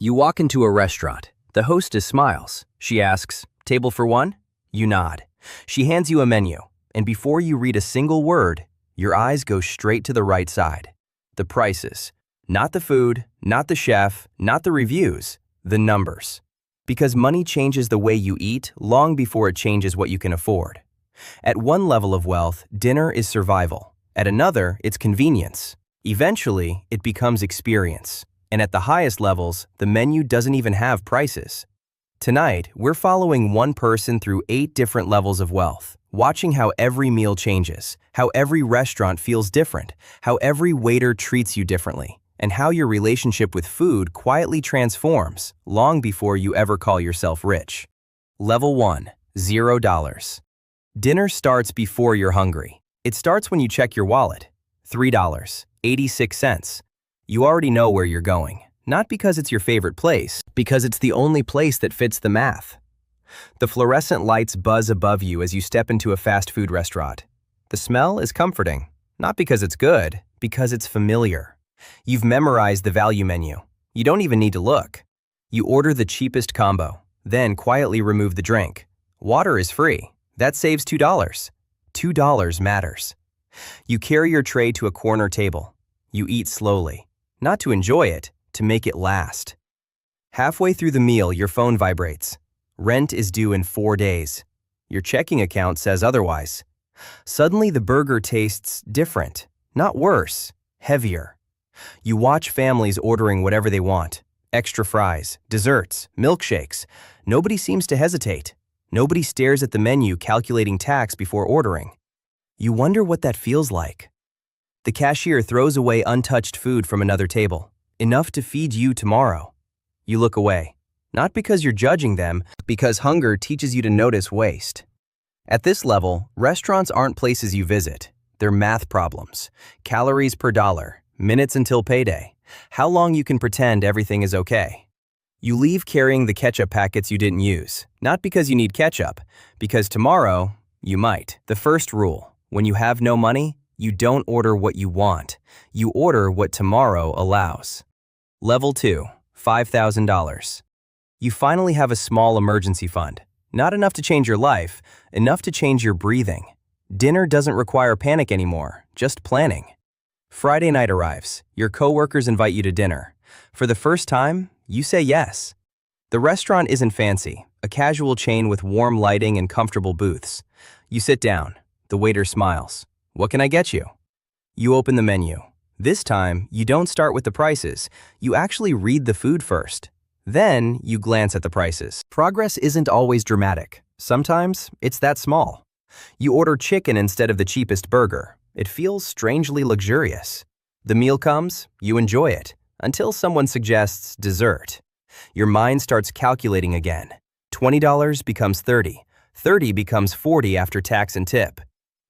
You walk into a restaurant. The hostess smiles. She asks, "Table for one?" You nod. She hands you a menu, and before you read a single word, your eyes go straight to the right side. The prices. Not the food, not the chef, not the reviews, the numbers. Because money changes the way you eat long before it changes what you can afford. At one level of wealth, dinner is survival. At another, it's convenience. Eventually, it becomes experience. And at the highest levels, the menu doesn't even have prices. Tonight, we're following one person through 8 different levels of wealth, watching how every meal changes, how every restaurant feels different, how every waiter treats you differently, and how your relationship with food quietly transforms long before you ever call yourself rich. Level 1, $0. Dinner starts before you're hungry. It starts when you check your wallet. $3.86. You already know where you're going, not because it's your favorite place, because it's the only place that fits the math. The fluorescent lights buzz above you as you step into a fast food restaurant. The smell is comforting, not because it's good, because it's familiar. You've memorized the value menu. You don't even need to look. You order the cheapest combo, then quietly remove the drink. Water is free. That saves $2. $2 matters. You carry your tray to a corner table. You eat slowly. Not to enjoy it, to make it last. Halfway through the meal, your phone vibrates. Rent is due in 4 days. Your checking account says otherwise. Suddenly, the burger tastes different, not worse, heavier. You watch families ordering whatever they want. Extra fries, desserts, milkshakes. Nobody seems to hesitate. Nobody stares at the menu calculating tax before ordering. You wonder what that feels like. The cashier throws away untouched food from another table, enough to feed you tomorrow. You look away, not because you're judging them, because hunger teaches you to notice waste. At this level, restaurants aren't places you visit. They're math problems. Calories per dollar, minutes until payday, how long you can pretend everything is okay. You leave carrying the ketchup packets you didn't use, not because you need ketchup, because tomorrow, you might. The first rule, when you have no money, you don't order what you want. You order what tomorrow allows. Level 2, $5,000. You finally have a small emergency fund. Not enough to change your life, enough to change your breathing. Dinner doesn't require panic anymore, just planning. Friday night arrives. Your coworkers invite you to dinner. For the first time, you say yes. The restaurant isn't fancy, a casual chain with warm lighting and comfortable booths. You sit down. The waiter smiles. "What can I get you?" You open the menu. This time, you don't start with the prices. You actually read the food first. Then, you glance at the prices. Progress isn't always dramatic. Sometimes, it's that small. You order chicken instead of the cheapest burger. It feels strangely luxurious. The meal comes, you enjoy it, until someone suggests dessert. Your mind starts calculating again. $20 becomes $30. $30 becomes $40 after tax and tip.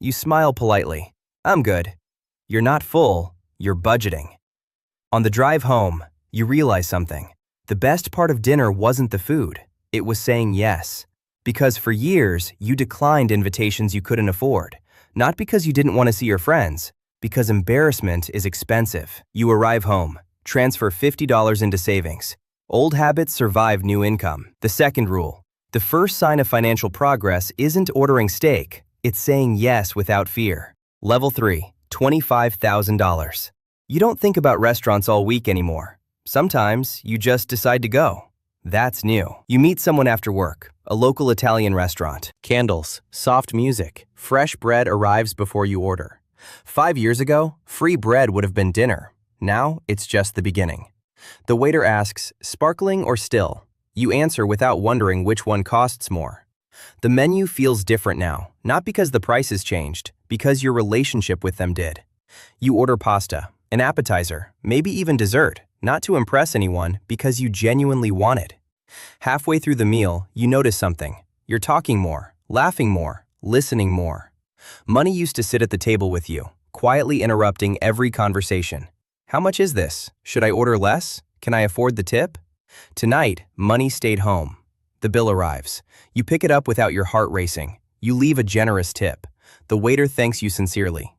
You smile politely. "I'm good." You're not full, you're budgeting. On the drive home, you realize something. The best part of dinner wasn't the food. It was saying yes. Because for years, you declined invitations you couldn't afford. Not because you didn't want to see your friends, because embarrassment is expensive. You arrive home, transfer $50 into savings. Old habits survive new income. The second rule. The first sign of financial progress isn't ordering steak. It's saying yes without fear. Level 3, $25,000. You don't think about restaurants all week anymore. Sometimes you just decide to go. That's new. You meet someone after work, a local Italian restaurant. Candles, soft music, fresh bread arrives before you order. 5 years ago, free bread would have been dinner. Now, it's just the beginning. The waiter asks, "Sparkling or still?" You answer without wondering which one costs more. The menu feels different now, not because the prices changed, because your relationship with them did. You order pasta, an appetizer, maybe even dessert, not to impress anyone, because you genuinely wanted. Halfway through the meal, you notice something. You're talking more, laughing more, listening more. Money used to sit at the table with you, quietly interrupting every conversation. "How much is this? Should I order less? Can I afford the tip?" Tonight, money stayed home. The bill arrives. You pick it up without your heart racing. You leave a generous tip. The waiter thanks you sincerely.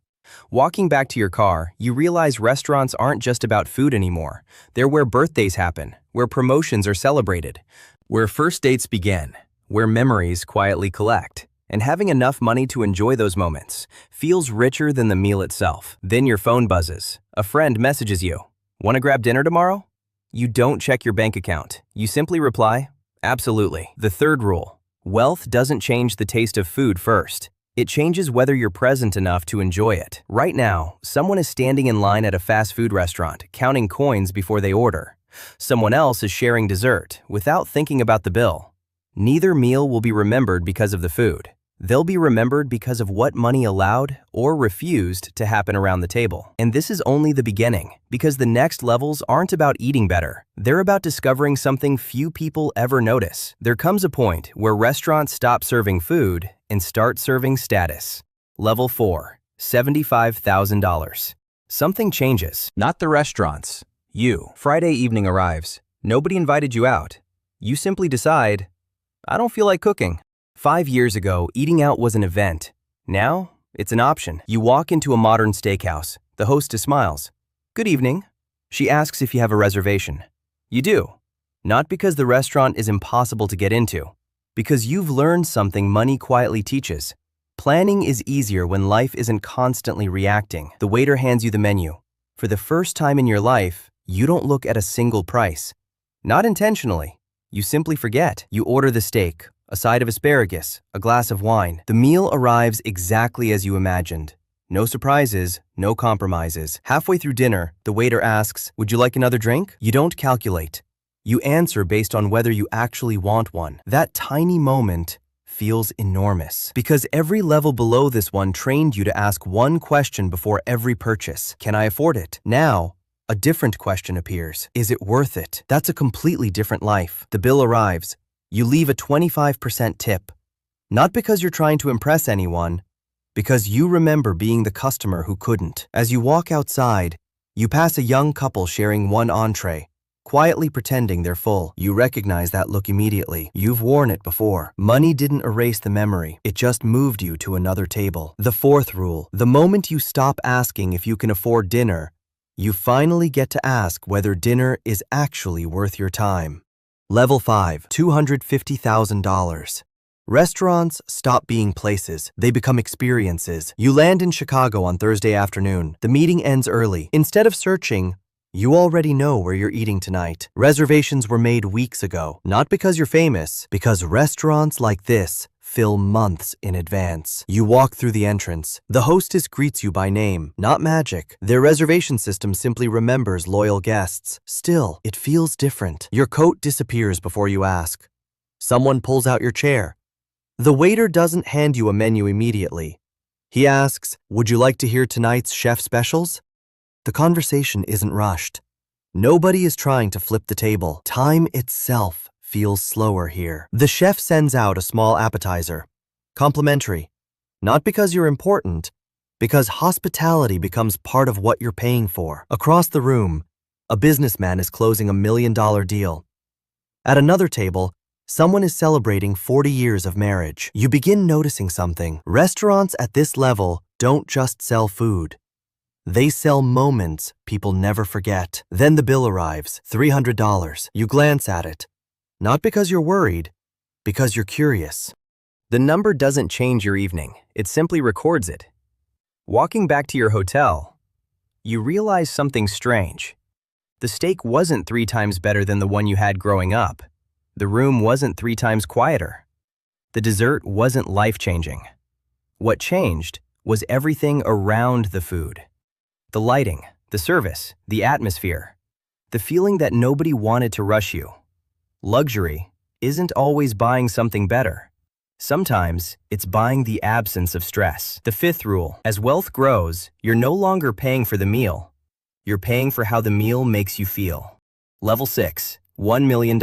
Walking back to your car, you realize restaurants aren't just about food anymore. They're where birthdays happen, where promotions are celebrated, where first dates begin, where memories quietly collect. And having enough money to enjoy those moments feels richer than the meal itself. Then your phone buzzes. A friend messages you. Want to grab dinner tomorrow? You don't check your bank account. You simply reply, absolutely. The third rule: wealth doesn't change the taste of food first. It changes whether you're present enough to enjoy it. Right now, someone is standing in line at a fast food restaurant, counting coins before they order. Someone else is sharing dessert without thinking about the bill. Neither meal will be remembered because of the food. They'll be remembered because of what money allowed or refused to happen around the table. And this is only the beginning, because the next levels aren't about eating better. They're about discovering something few people ever notice. There comes a point where restaurants stop serving food and start serving status. Level 4, $75,000. Something changes. Not the restaurants. You. Friday evening arrives. Nobody invited you out. You simply decide, I don't feel like cooking. 5 years ago, eating out was an event. Now, it's an option. You walk into a modern steakhouse. The hostess smiles. Good evening. She asks if you have a reservation. You do. Not because the restaurant is impossible to get into, because you've learned something money quietly teaches. Planning is easier when life isn't constantly reacting. The waiter hands you the menu. For the first time in your life, you don't look at a single price. Not intentionally. You simply forget. You order the steak, a side of asparagus, a glass of wine. The meal arrives exactly as you imagined. No surprises, no compromises. Halfway through dinner, the waiter asks, would you like another drink? You don't calculate. You answer based on whether you actually want one. That tiny moment feels enormous, because every level below this one trained you to ask one question before every purchase. Can I afford it? Now, a different question appears. Is it worth it? That's a completely different life. The bill arrives. You leave a 25% tip. Not because you're trying to impress anyone, because you remember being the customer who couldn't. As you walk outside, you pass a young couple sharing one entree, quietly pretending they're full. You recognize that look immediately. You've worn it before. Money didn't erase the memory. It just moved you to another table. The fourth rule: the moment you stop asking if you can afford dinner, you finally get to ask whether dinner is actually worth your time. Level 5, $250,000. Restaurants stop being places. They become experiences. You land in Chicago on Thursday afternoon. The meeting ends early. Instead of searching, you already know where you're eating tonight. Reservations were made weeks ago. Not because you're famous, because restaurants like this fill months in advance. You walk through the entrance. The hostess greets you by name, not magic. Their reservation system simply remembers loyal guests. Still, it feels different. Your coat disappears before you ask. Someone pulls out your chair. The waiter doesn't hand you a menu immediately. He asks, would you like to hear tonight's chef specials? The conversation isn't rushed. Nobody is trying to flip the table. Time itself feels slower here. The chef sends out a small appetizer. Complimentary. Not because you're important, because hospitality becomes part of what you're paying for. Across the room, a businessman is closing $1 million deal. At another table, someone is celebrating 40 years of marriage. You begin noticing something. Restaurants at this level don't just sell food. They sell moments people never forget. Then the bill arrives, $300. You glance at it. Not because you're worried, because you're curious. The number doesn't change your evening. It simply records it. Walking back to your hotel, you realize something strange. The steak wasn't 3 times better than the one you had growing up. The room wasn't 3 times quieter. The dessert wasn't life-changing. What changed was everything around the food. The lighting, the service, the atmosphere, the feeling that nobody wanted to rush you. Luxury isn't always buying something better. Sometimes it's buying the absence of stress. The 5th rule: as wealth grows, you're no longer paying for the meal. You're paying for how the meal makes you feel. Level 6, $1 million.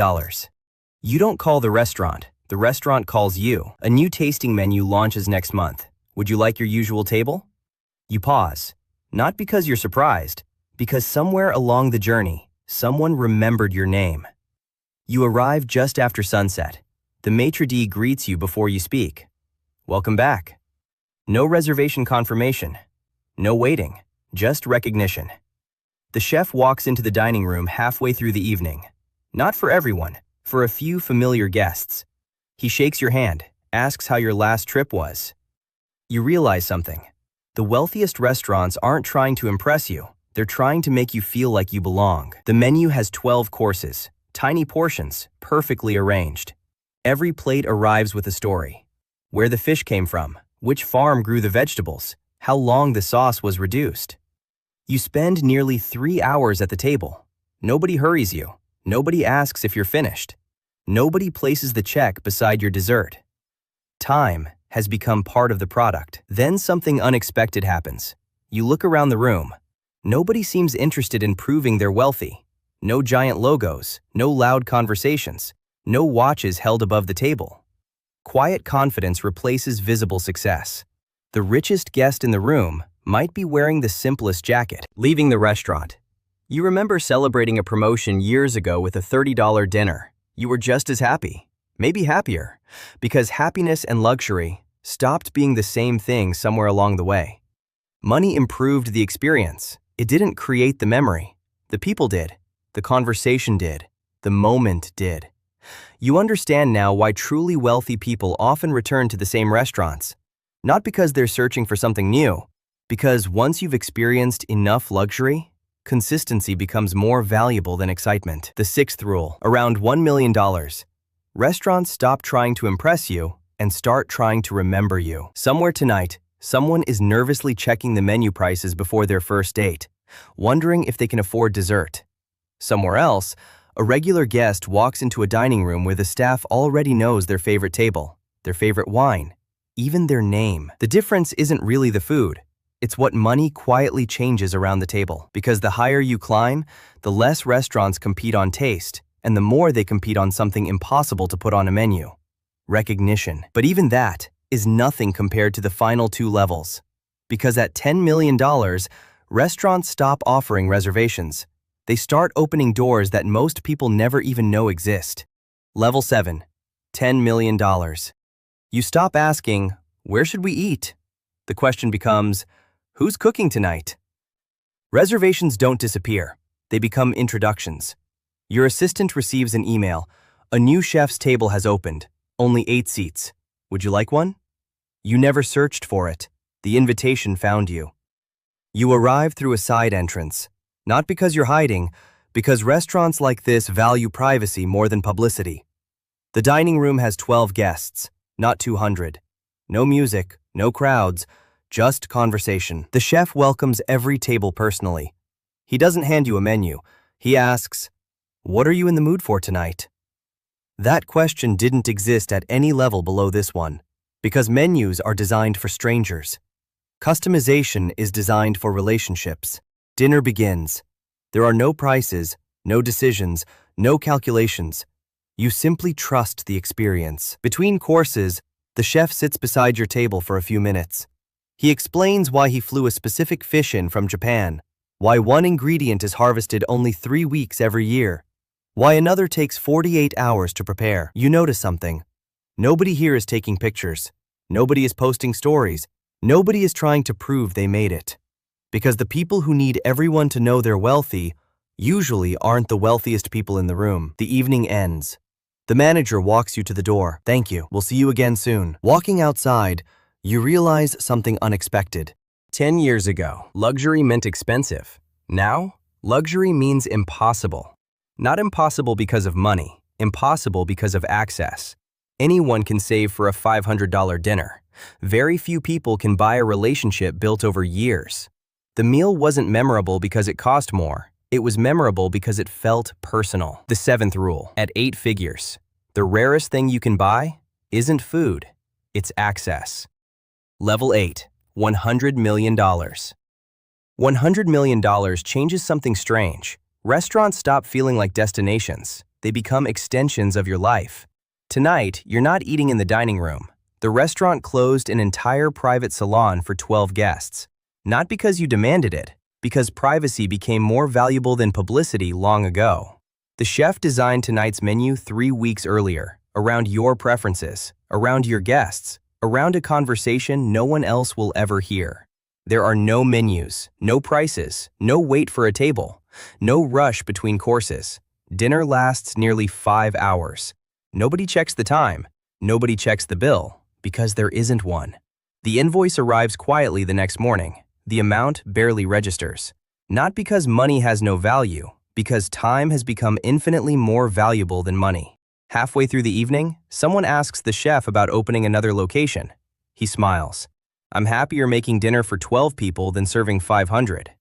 You don't call the restaurant calls you. A new tasting menu launches next month. Would you like your usual table? You pause, not because you're surprised, because somewhere along the journey, someone remembered your name. You arrive just after sunset. The maitre d' greets you before you speak. Welcome back. No reservation confirmation. No waiting, just recognition. The chef walks into the dining room halfway through the evening. Not for everyone, for a few familiar guests. He shakes your hand, asks how your last trip was. You realize something. The wealthiest restaurants aren't trying to impress you. They're trying to make you feel like you belong. The menu has 12 courses, tiny portions, perfectly arranged. Every plate arrives with a story. Where the fish came from, which farm grew the vegetables, how long the sauce was reduced. You spend nearly 3 hours at the table. Nobody hurries you. Nobody asks if you're finished. Nobody places the check beside your dessert. Time has become part of the product. Then something unexpected happens. You look around the room. Nobody seems interested in proving they're wealthy. No giant logos, no loud conversations, no watches held above the table. Quiet confidence replaces visible success. The richest guest in the room might be wearing the simplest jacket. Leaving the restaurant. You remember celebrating a promotion years ago with a $30 dinner. You were just as happy, maybe happier, because happiness and luxury stopped being the same thing somewhere along the way. Money improved the experience. It didn't create the memory. The people did. The conversation did. The moment did. You understand now why truly wealthy people often return to the same restaurants. Not because they're searching for something new, because once you've experienced enough luxury, consistency becomes more valuable than excitement. The sixth rule, around $1 million. Restaurants stop trying to impress you and start trying to remember you. Somewhere tonight, someone is nervously checking the menu prices before their first date, wondering if they can afford dessert. Somewhere else, a regular guest walks into a dining room where the staff already knows their favorite table, their favorite wine, even their name. The difference isn't really the food. It's what money quietly changes around the table. Because the higher you climb, the less restaurants compete on taste, and the more they compete on something impossible to put on a menu: recognition. But even that is nothing compared to the final 2 levels. Because at $10 million, restaurants stop offering reservations. They start opening doors that most people never even know exist. Level 7, $10 million. You stop asking, "Where should we eat?" The question becomes, "Who's cooking tonight?" Reservations don't disappear. They become introductions. Your assistant receives an email. "A new chef's table has opened. Only 8 seats. Would you like one?" You never searched for it. The invitation found you. You arrive through a side entrance. Not because you're hiding, because restaurants like this value privacy more than publicity. The dining room has 12 guests, not 200. No music, no crowds, just conversation. The chef welcomes every table personally. He doesn't hand you a menu. He asks, "What are you in the mood for tonight?" That question didn't exist at any level below this one, because menus are designed for strangers. Customization is designed for relationships. Dinner begins. There are no prices, no decisions, no calculations. You simply trust the experience. Between courses, the chef sits beside your table for a few minutes. He explains why he flew a specific fish in from Japan, why one ingredient is harvested only 3 weeks every year, why another takes 48 hours to prepare. You notice something. Nobody here is taking pictures. Nobody is posting stories. Nobody is trying to prove they made it. Because the people who need everyone to know they're wealthy usually aren't the wealthiest people in the room. The evening ends. The manager walks you to the door. "Thank you. We'll see you again soon." Walking outside, you realize something unexpected. 10 years ago, luxury meant expensive. Now, luxury means impossible. Not impossible because of money, impossible because of access. Anyone can save for a $500 dinner. Very few people can buy a relationship built over years. The meal wasn't memorable because it cost more. It was memorable because it felt personal. The 7th rule, at 8 figures. The rarest thing you can buy isn't food, it's access. Level 8, $100 million. $100 million changes something strange. Restaurants stop feeling like destinations. They become extensions of your life. Tonight, you're not eating in the dining room. The restaurant closed an entire private salon for 12 guests. Not because you demanded it, because privacy became more valuable than publicity long ago. The chef designed tonight's menu 3 weeks earlier, around your preferences, around your guests, around a conversation no one else will ever hear. There are no menus, no prices, no wait for a table, no rush between courses. Dinner lasts nearly 5 hours. Nobody checks the time. Nobody checks the bill, because there isn't one. The invoice arrives quietly the next morning. The amount barely registers. Not because money has no value, because time has become infinitely more valuable than money. Halfway through the evening, someone asks the chef about opening another location. He smiles. "I'm happier making dinner for 12 people than serving 500.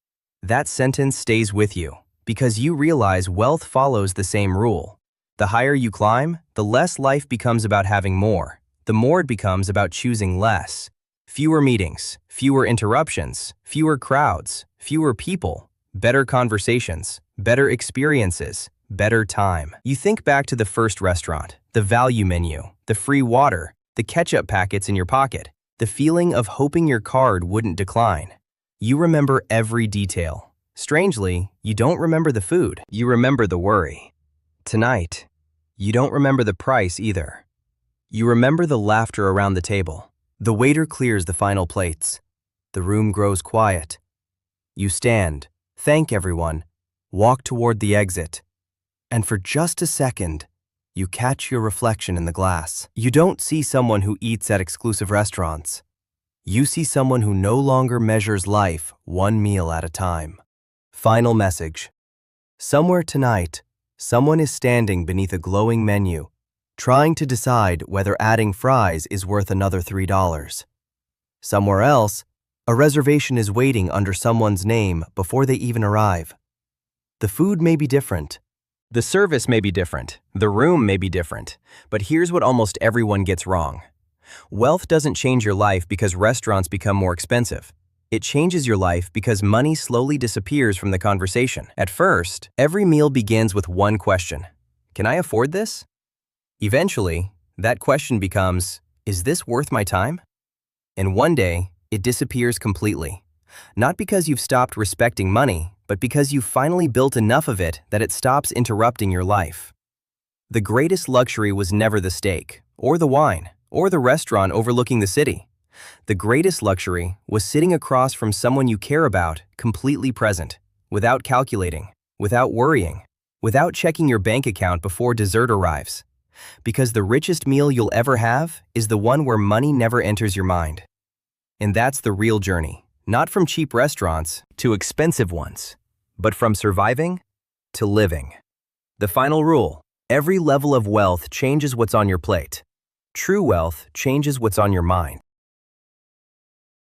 That sentence stays with you, because you realize wealth follows the same rule. The higher you climb, the less life becomes about having more. The more it becomes about choosing less. Fewer meetings, fewer interruptions, fewer crowds, fewer people, better conversations, better experiences, better time. You think back to the first restaurant, the value menu, the free water, the ketchup packets in your pocket, the feeling of hoping your card wouldn't decline. You remember every detail. Strangely, you don't remember the food. You remember the worry. Tonight, you don't remember the price either. You remember the laughter around the table. The waiter clears the final plates. The room grows quiet. You stand, thank everyone, walk toward the exit, and for just a second, you catch your reflection in the glass. You don't see someone who eats at exclusive restaurants. You see someone who no longer measures life one meal at a time. Final message. Somewhere tonight, someone is standing beneath a glowing menu, trying to decide whether adding fries is worth another $3. Somewhere else, a reservation is waiting under someone's name before they even arrive. The food may be different. The service may be different. The room may be different. But here's what almost everyone gets wrong. Wealth doesn't change your life because restaurants become more expensive. It changes your life because money slowly disappears from the conversation. At first, every meal begins with one question. Can I afford this? Eventually, that question becomes, is this worth my time? And one day, it disappears completely. Not because you've stopped respecting money, but because you've finally built enough of it that it stops interrupting your life. The greatest luxury was never the steak, or the wine, or the restaurant overlooking the city. The greatest luxury was sitting across from someone you care about, completely present, without calculating, without worrying, without checking your bank account before dessert arrives. Because the richest meal you'll ever have is the one where money never enters your mind. And that's the real journey, not from cheap restaurants to expensive ones, but from surviving to living. The final rule: every level of wealth changes what's on your plate. True wealth changes what's on your mind.